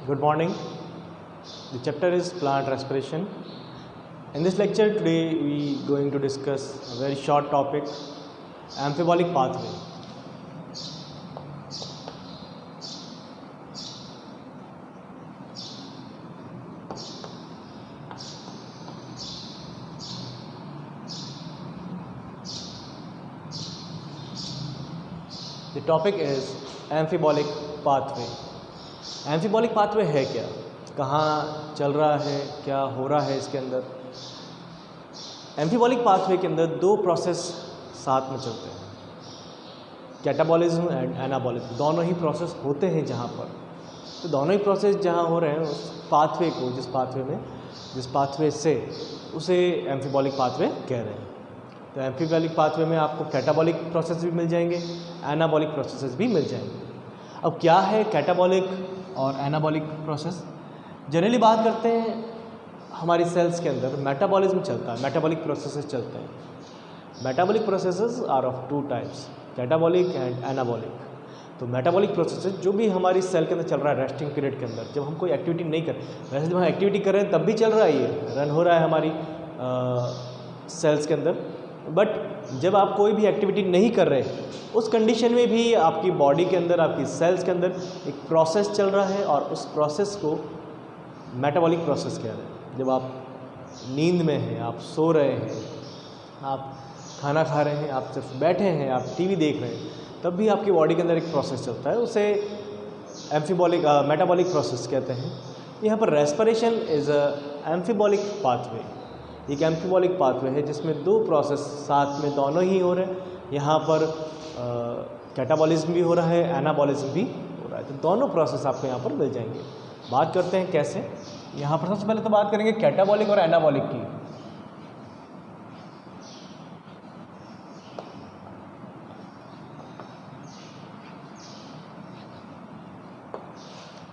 Good morning. The chapter is plant respiration. In this lecture today we going to discuss a very short topic, amphibolic pathway. The topic is amphibolic pathway. Amphibolic pathway है क्या, कहाँ चल रहा है, क्या हो रहा है इसके अंदर। एम्फीबॉलिक पाथवे के अंदर दो प्रोसेस साथ में चलते हैं, कैटाबॉलिज्म एंड एनाबॉलिज्म। दोनों ही प्रोसेस होते हैं जहाँ पर, तो दोनों ही प्रोसेस जहाँ हो रहे हैं उस पाथवे को, जिस पाथवे से उसे एम्फीबॉलिक पाथवे कह रहे हैं। तो एम्फीबॉलिक पाथवे में आपको कैटाबॉलिक प्रोसेस भी मिल जाएंगे, एनाबॉलिक प्रोसेसेस भी मिल जाएंगे। अब क्या है कैटाबॉलिक और एनाबॉलिक प्रोसेस? जनरली बात करते हैं हमारी सेल्स के अंदर मेटाबॉलिज्म चलता है, मेटाबॉलिक प्रोसेसेस चलते हैं। Metabolic processes are of two types, catabolic and anabolic. तो मेटाबॉलिक प्रोसेसेस जो भी हमारी सेल के अंदर चल रहा है रेस्टिंग पीरियड के अंदर, जब हम कोई एक्टिविटी नहीं करें, वैसे जब हम एक्टिविटी कर रहे हैं तब भी चल रहा है, ये रन हो रहा है हमारी सेल्स के अंदर। बट जब आप कोई भी एक्टिविटी नहीं कर रहे उस कंडीशन में भी आपकी बॉडी के अंदर, आपकी सेल्स के अंदर एक प्रोसेस चल रहा है और उस प्रोसेस को मेटाबॉलिक प्रोसेस कह रहे हैं। जब आप नींद में हैं, आप सो रहे हैं, आप खाना खा रहे हैं, आप सिर्फ बैठे हैं, आप टीवी देख रहे हैं, तब भी आपकी बॉडी के अंदर एक प्रोसेस चलता है, उसे मेटाबॉलिक प्रोसेस कहते हैं। यहाँ पर respiration is a amphibolic pathway. एक एम्फीबॉलिक पाथवे है जिसमें दो प्रोसेस साथ में दोनों ही हो रहे हैं। यहाँ पर कैटाबॉलिज्म भी हो रहा है, एनाबॉलिज्म भी हो रहा है, तो दोनों प्रोसेस आपको यहाँ पर मिल जाएंगे। बात करते हैं कैसे। यहाँ पर सबसे पहले तो बात करेंगे कैटाबॉलिक और एनाबॉलिक की।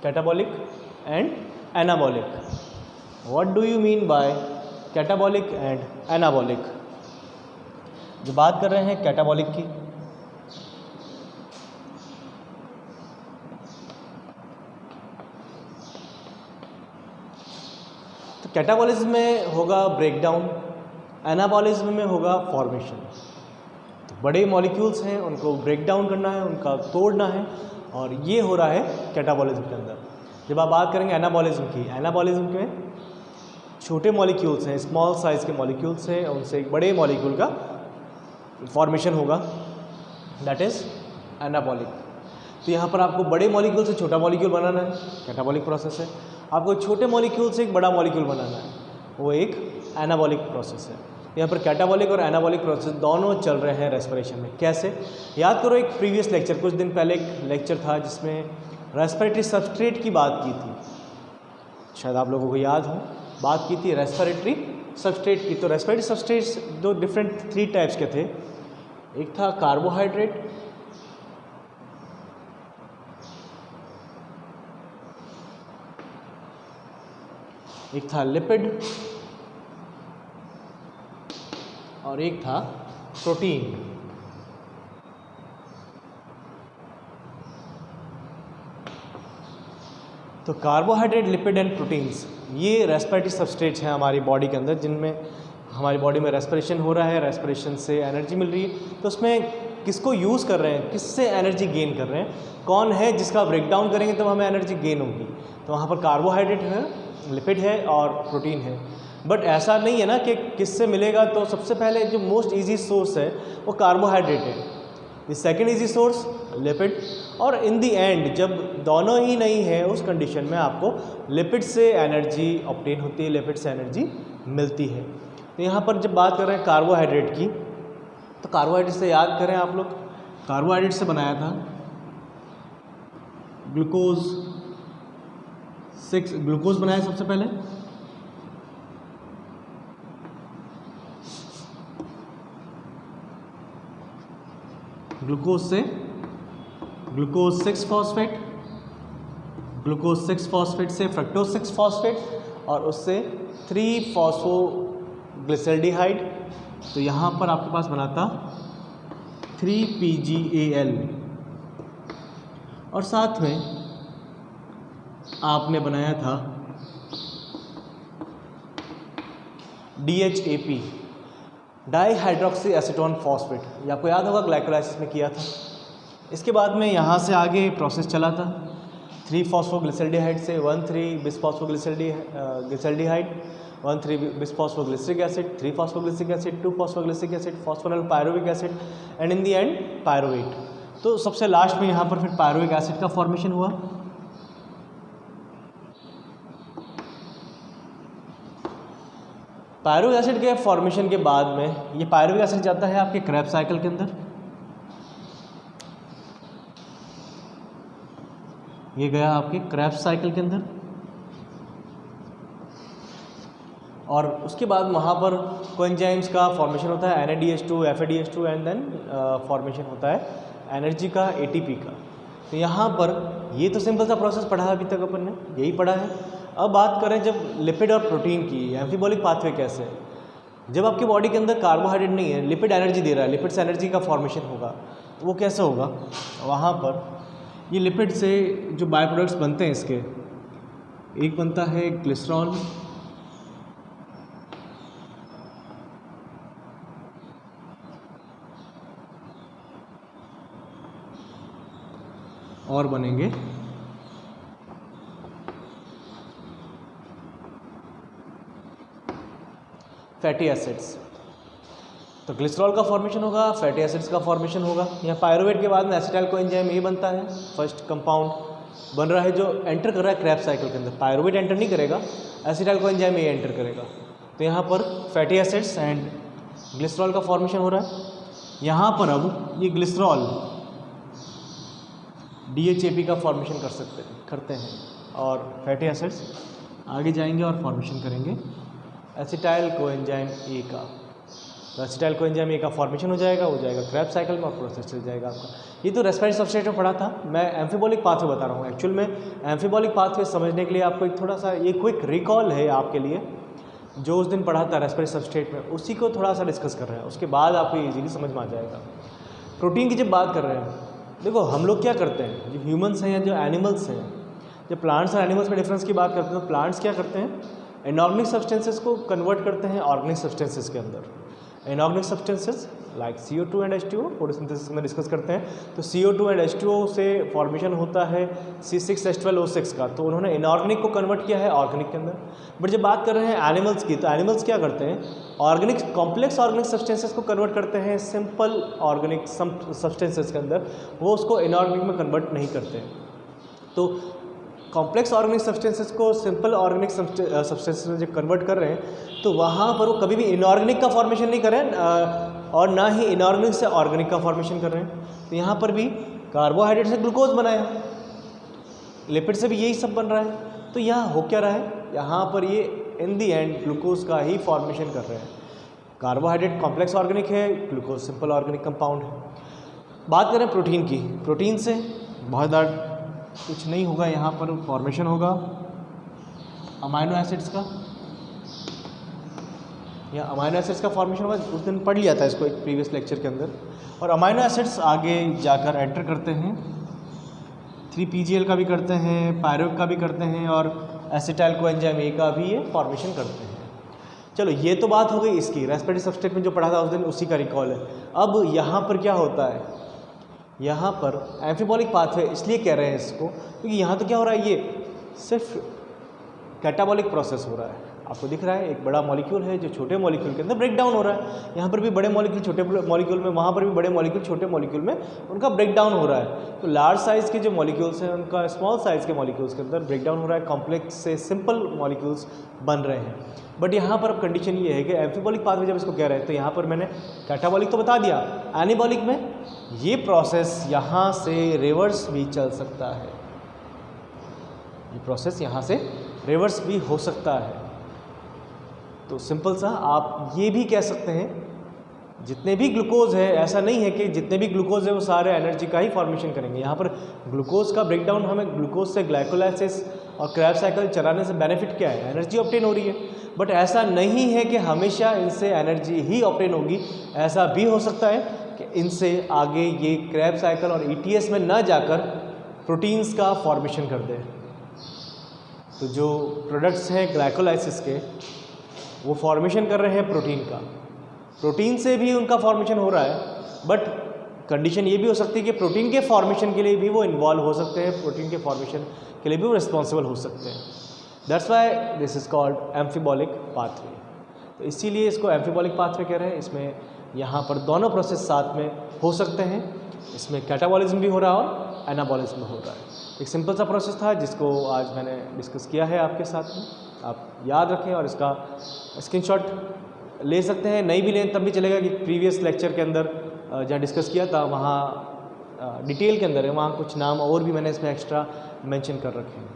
Catabolic and anabolic. What do you mean by catabolic and anabolic? जो बात कर रहे हैं कैटाबॉलिक की, तो कैटाबॉलिज्म में होगा ब्रेकडाउन, एनाबॉलिज्म में होगा फॉर्मेशन। तो बड़े मॉलिक्यूल्स हैं, उनको ब्रेकडाउन करना है, उनका तोड़ना है, और ये हो रहा है कैटाबॉलिज्म के अंदर। जब आप बात करेंगे एनाबॉलिज्म की, एनाबॉलिज्म में छोटे मॉलिक्यूल्स हैं, स्मॉल साइज़ के मॉलिक्यूल्स हैं, उनसे एक बड़े मॉलिक्यूल का फॉर्मेशन होगा, दैट इज़ एनाबॉलिक। तो यहाँ पर आपको बड़े मॉलिक्यूल से छोटा मॉलिक्यूल बनाना है, कैटाबॉलिक प्रोसेस है। आपको छोटे मॉलिक्यूल से एक बड़ा मॉलिक्यूल बनाना है, वो एक एनाबॉलिक प्रोसेस है। यहाँ पर कैटाबॉलिक और एनाबॉलिक प्रोसेस दोनों चल रहे हैं रेस्पिरेशन में। कैसे? याद करो, एक प्रीवियस लेक्चर, कुछ दिन पहले एक लेक्चर था जिसमें रेस्पिरेटरी सबस्ट्रेट की बात की थी, शायद आप लोगों को याद हो, बात की थी रेस्पिरेटरी सबस्ट्रेट की। तो रेस्पिरेटरी सबस्ट्रेट्स दो डिफरेंट 3 टाइप्स के थे। एक था कार्बोहाइड्रेट, एक था लिपिड, और एक था प्रोटीन। तो कार्बोहाइड्रेट, लिपिड एंड प्रोटीन्स, ये रेस्पिरेटरी सबस्ट्रेट्स हैं हमारी बॉडी के अंदर, जिनमें हमारी बॉडी में रेस्पिरेशन हो रहा है, रेस्पिरेशन से एनर्जी मिल रही है। तो उसमें किसको यूज़ कर रहे हैं, किससे एनर्जी गेन कर रहे हैं, कौन है जिसका ब्रेकडाउन करेंगे तब हमें एनर्जी गेन होगी। तो वहाँ पर कार्बोहाइड्रेट है, लिपिड है और प्रोटीन है। बट ऐसा नहीं है ना कि किससे मिलेगा, तो सबसे पहले जो मोस्ट ईजी सोर्स है वो कार्बोहाइड्रेट है, the second easy source lipid, और इन दी एंड जब दोनों ही नहीं है उस कंडीशन में आपको लिपिड से एनर्जी ऑब्टेन होती है, लिपिड से एनर्जी मिलती है। तो यहाँ पर जब बात कर रहे हैं कार्बोहाइड्रेट की, तो कार्बोहाइड्रेट से याद करें आप लोग, कार्बोहाइड्रेट से बनाया था ग्लूकोज बनाया सबसे पहले, ग्लूकोज से ग्लूकोज 6 फॉस्फेट, ग्लूकोज 6 फॉस्फेट से फ्रक्टोज 6 फॉस्फेट, और उससे 3 फॉस्फोग्लिसल्डिहाइड। तो यहाँ पर आपके पास बनाता 3PGAL, और साथ में आपने बनाया था DHAP, डाईहाइड्रोक्सी एसीटोन फॉस्फेट, ये आपको याद होगा ग्लाइकोलाइसिस में किया था। इसके बाद में यहाँ से आगे प्रोसेस चला था 3-फॉस्फोग्लिसल्डिहाइड से 1,3-बिसफॉस्फोग्लिसल्डिहाइड, 1,3-बिसफॉस्फोग्लिसरिक एसिड, 3-फॉस्फोग्लिसरिक एसिड, 2-फॉस्फोग्लिसरिक acid, phosphoryl pyruvic acid and in the end pyruvate. तो सबसे लास्ट में यहाँ पर फिर पायरुविक एसिड का फॉर्मेशन हुआ। पायरुविक एसिड के फॉर्मेशन के बाद में ये पायरुविक एसिड जाता है आपके क्रेब्स साइकिल के अंदर, ये गया आपके क्रेब्स साइकिल के अंदर, और उसके बाद वहाँ पर कोएंजाइम्स का फॉर्मेशन होता है NADH2, FADH2 and then formation होता है एनर्जी का ATP का। तो यहाँ पर ये तो सिंपल सा प्रोसेस पढ़ा है अभी तक अपन ने, यही पढ़ा है। अब बात करें जब लिपिड और प्रोटीन की, एम्फीबॉलिक पाथवे कैसे है। जब आपकी बॉडी के अंदर कार्बोहाइड्रेट नहीं है, लिपिड एनर्जी दे रहा है, लिपिड से एनर्जी का फॉर्मेशन होगा, तो वो कैसे होगा। वहाँ पर ये लिपिड से जो बाय प्रोडक्ट्स बनते हैं इसके, एक बनता है ग्लिसरॉल, और बनेंगे फैटी एसिड्स। तो ग्लिसरॉल का फॉर्मेशन होगा, फैटी एसिड्स का फॉर्मेशन होगा। यहाँ पायरुवेट के बाद में एसिटाइल कोएंजाइम ए बनता है, फर्स्ट कंपाउंड बन रहा है जो एंटर कर रहा है क्रेब्स साइकिल के अंदर। पायरुवेट एंटर नहीं करेगा, एसिटाइल कोएंजाइम ए एंटर करेगा। तो यहाँ पर फैटी एसिड्स एंड ग्लिसरॉल का फॉर्मेशन हो रहा है। यहाँ पर अब ये ग्लिसरॉल DHAP का फॉर्मेशन करते हैं और फैटी एसिड्स आगे जाएंगे और फॉर्मेशन करेंगे एसिटाइल कोएंजाइम ए का। तो एसिटाइल कोएंजाइम ए का फॉर्मेशन हो जाएगा क्रेब्स साइकिल में और प्रोसेस चल जाएगा आपका। ये तो रेस्पिरेटरी सबस्ट्रेट में पढ़ा था, मैं एम्फीबॉलिक पाथवे बता रहा हूँ। एक्चुअल में एम्फीबॉलिक पाथवे समझने के लिए आपको एक थोड़ा सा ये क्विक रिकॉल है आपके लिए, जो उस दिन पढ़ा था रेस्पिरेटरी सबस्ट्रेट में, उसी को थोड़ा सा डिस्कस कर रहे हैं, उसके बाद आपको ईजिली समझ में आ जाएगा। प्रोटीन की जब बात कर रहे हैं, देखो हम लोग क्या करते हैं, जो ह्यूमंस हैं या जो एनिमल्स हैं, जब प्लांट्स और एनिमल्स में डिफरेंस की बात करते हैं तो प्लांट्स क्या करते हैं, इनऑर्गेनिक सब्सटेंसेस को कन्वर्ट करते हैं ऑर्गेनिक सब्सटेंसेस के अंदर। Inorganic substances like CO2 and H2O photosynthesis में डिस्कस करते हैं। तो CO2 एंड H2O से फॉर्मेशन होता है C6H12O6 का, तो उन्होंने इनऑर्गेनिक को कन्वर्ट किया है ऑर्गेनिक के अंदर। बट जब बात कर रहे हैं एनिमल्स की, तो एनिमल्स क्या करते हैं, ऑर्गेनिक कॉम्प्लेक्स ऑर्गेनिक सब्सटेंसेस को कन्वर्ट करते हैं सिंपल ऑर्गेनिक सब्सटेंसेस के अंदर, वो उसको इनऑर्गेनिक में कन्वर्ट नहीं करते हैं। तो कॉम्प्लेक्स ऑर्गेनिक सब्सटेंसेस को सिंपल ऑर्गेनिक सब्सटेंसेस में जब कन्वर्ट कर रहे हैं, तो वहाँ पर वो कभी भी इनऑर्गेनिक का फॉर्मेशन नहीं कर रहे हैं और ना ही इनऑर्गेनिक से ऑर्गेनिक का फॉर्मेशन कर रहे हैं। तो यहाँ पर भी कार्बोहाइड्रेट से ग्लूकोज बनाया, लिपिड से भी यही सब बन रहा है। तो यहाँ हो क्या रहा है, यहाँ पर ये इन दी एंड ग्लूकोज का ही फॉर्मेशन कर रहे हैं। कार्बोहाइड्रेट कॉम्प्लेक्स ऑर्गेनिक है, ग्लूकोज सिंपल ऑर्गेनिक कंपाउंड है। बात करें प्रोटीन की, प्रोटीन से बहुत ज़्यादा कुछ नहीं होगा, यहाँ पर फॉर्मेशन होगा अमाइनो एसिड्स का, या अमाइनो एसिड्स का फॉर्मेशन होगा। उस दिन पढ़ लिया था इसको एक प्रीवियस लेक्चर के अंदर। और अमाइनो एसिड्स आगे जाकर एंटर करते हैं, 3-PGL का भी करते हैं, पायरुवेट का भी करते हैं, और एसिटाइल कोएंजाइम ए का भी ये फॉर्मेशन करते हैं। चलो ये तो बात हो गई इसकी, रेस्पिरेटरी सबस्ट्रेट में जो पढ़ा था उस दिन उसी का रिकॉल है। अब यहाँ पर क्या होता है, यहाँ पर एम्फीबॉलिक पाथवे इसलिए कह रहे हैं इसको क्योंकि यहाँ तो क्या हो रहा है, ये सिर्फ कैटाबॉलिक प्रोसेस हो रहा है। आपको दिख रहा है एक बड़ा मॉलिक्यूल है जो छोटे मॉलिक्यूल के अंदर ब्रेक डाउन हो रहा है। यहाँ पर भी बड़े मॉलिक्यूल छोटे मॉलिक्यूल में, वहाँ पर भी बड़े मॉलिक्यूल छोटे मॉलिक्यूल में उनका ब्रेक डाउन हो रहा है। तो लार्ज साइज़ के जो मॉलिक्यूल्स हैं उनका स्मॉल साइज़ के मॉलिक्यूल्स के अंदर ब्रेक डाउन हो रहा है, कॉम्प्लेक्स से सिंपल मॉलिक्यूल्स बन रहे हैं। बट यहाँ पर अब कंडीशन ये है कि एम्फीबॉलिक पाथवे जब इसको कह रहे हैं, तो यहाँ पर मैंने कैटाबॉलिक तो बता दिया, एनीबॉलिक में ये प्रोसेस यहाँ से रिवर्स भी चल सकता है, ये प्रोसेस यहाँ से रिवर्स भी हो सकता है। तो सिंपल सा आप ये भी कह सकते हैं, जितने भी ग्लूकोज है, ऐसा नहीं है कि जितने भी ग्लूकोज है वो सारे एनर्जी का ही फॉर्मेशन करेंगे। यहाँ पर ग्लूकोज का ब्रेकडाउन, हमें ग्लूकोज से ग्लाइकोलाइसिस और क्रेब्स साइकिल चलाने से बेनिफिट क्या है, एनर्जी ऑब्टेन हो रही है। बट ऐसा नहीं है कि हमेशा इनसे एनर्जी ही ऑब्टेन होगी, ऐसा भी हो सकता है कि इनसे आगे ये क्रेब्स साइकिल और ETS में ना जाकर प्रोटीन्स का फॉर्मेशन कर दे। तो जो प्रोडक्ट्स हैं ग्लाइकोलाइसिस के, वो फॉर्मेशन कर रहे हैं प्रोटीन का। प्रोटीन से भी उनका फॉर्मेशन हो रहा है, बट कंडीशन ये भी हो सकती है कि प्रोटीन के फॉर्मेशन के लिए भी वो इन्वॉल्व हो सकते हैं, प्रोटीन के फॉर्मेशन के लिए भी वो रिस्पॉन्सिबल हो सकते हैं। That's why this is called amphibolic pathway. तो इसीलिए इसको एम्फीबॉलिक पाथवे कह रहे हैं। इसमें यहाँ पर दोनों प्रोसेस साथ में हो सकते हैं। इसमें कैटाबॉलिज्म भी हो रहा है और एनाबॉलिज्म हो रहा है। एक सिंपल सा प्रोसेस था जिसको आज मैंने डिस्कस किया है आपके साथ में। आप याद रखें और इसका स्क्रीनशॉट ले सकते हैं, नहीं भी लें तब भी चलेगा कि प्रीवियस लेक्चर के अंदर जहाँ डिस्कस किया था वहाँ डिटेल के अंदर है, वहाँ कुछ नाम और भी मैंने इसमें एक्स्ट्रा मेंशन कर रखे हैं।